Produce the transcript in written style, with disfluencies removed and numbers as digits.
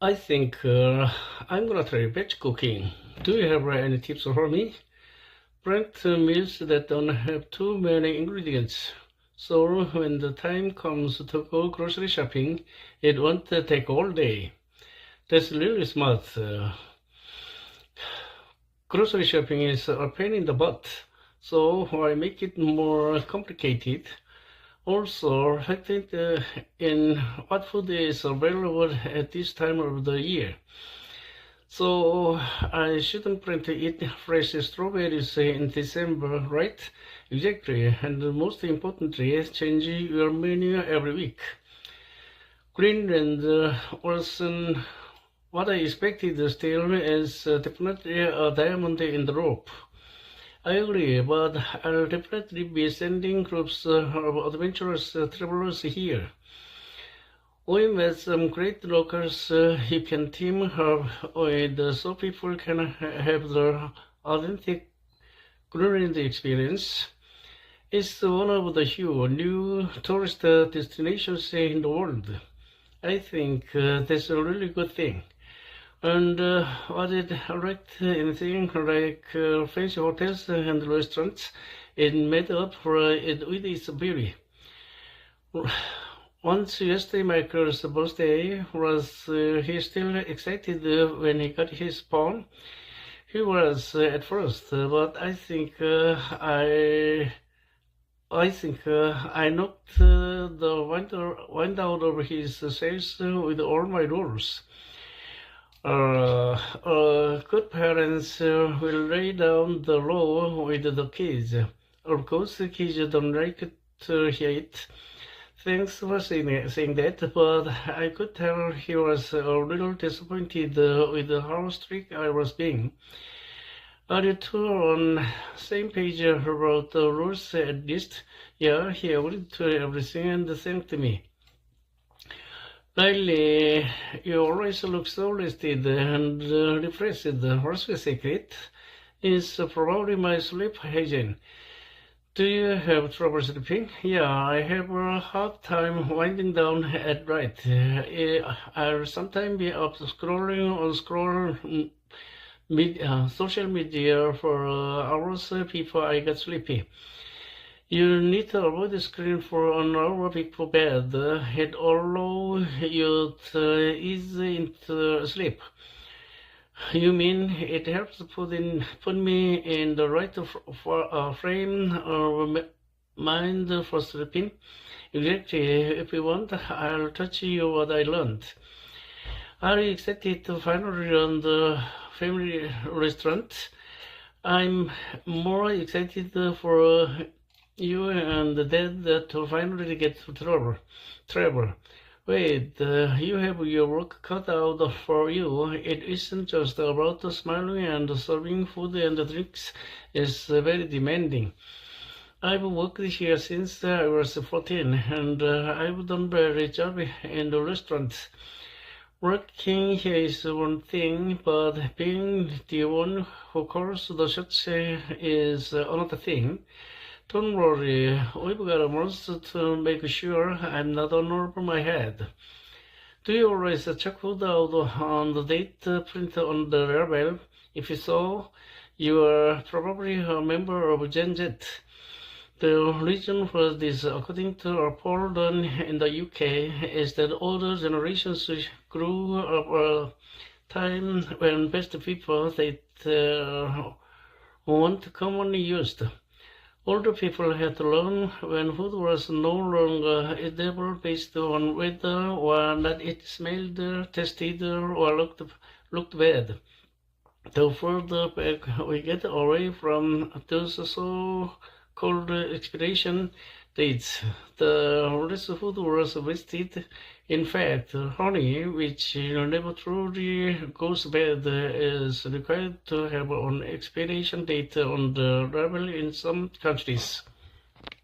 I think I'm gonna try batch cooking. Do you have any tips for me? Print meals that don't have too many ingredients. So when the time comes to go grocery shopping, it won't take all day. That's really smart. Grocery shopping is a pain in the butt, so why make it more complicated? Also, factor in what food is available at this time of the year. So I shouldn't plan to eat fresh strawberries in December, right? Exactly. And most importantly, change your menu every week. Green and Olsen, what I expected still is definitely a diamond in the rough. I agree, but I'll definitely be sending groups of adventurous travelers here. We met some great locals who can team up with so people can have the authentic culinary experience. It's one of the few new tourist destinations in the world. I think that's a really good thing. And was it right anything like fancy hotels and restaurants? It made up for it with its beauty. Once yesterday, Michael's birthday was he still excited when he got his phone? He was at first, but I knocked the wind out of his sails with all my rules. Good parents will lay down the law with the kids. Of course, the kids don't like to hear it. Thanks for saying that, but I could tell he was a little disappointed with how strict I was being. Are you two on same page about the rules at least? Yeah, he agreed to everything and thanked me. Lately, you always look so rested and refreshed. What's the secret? Is probably my sleep hygiene. Do you have trouble sleeping? Yeah, I have a hard time winding down at night. I'll sometimes be up scrolling or social media for hours before I get sleepy. You need to avoid the screen for an hour before bed. It allows you to ease into sleep. You mean it helps put me in the right frame of mind for sleeping? Exactly. If you want, I'll touch you what I learned. Are you excited to finally run the family restaurant? I'm more excited for you and Dad to finally get to travel. Wait, you have your work cut out for you. It isn't just about smiling and serving food and drinks. It's very demanding. I've worked here since I was 14, and I've done very job in the restaurants. Working here is one thing, but being the one who calls the shots is another thing. Don't worry, we've got a month to make sure I'm not on over my head. Do you always check food out on the date print on the label? If so, you are probably a member of Gen Z. The reason for this, according to a poll done in the UK, is that older generations grew up a time when best people that weren't commonly used. Older people had to learn when food was no longer edible based on whether or not it smelled, tasted, or looked bad. The further back we get away from those so-called expiration dates, the less food was wasted. In fact, honey, which never truly goes bad, is required to have an expiration date on the label in some countries.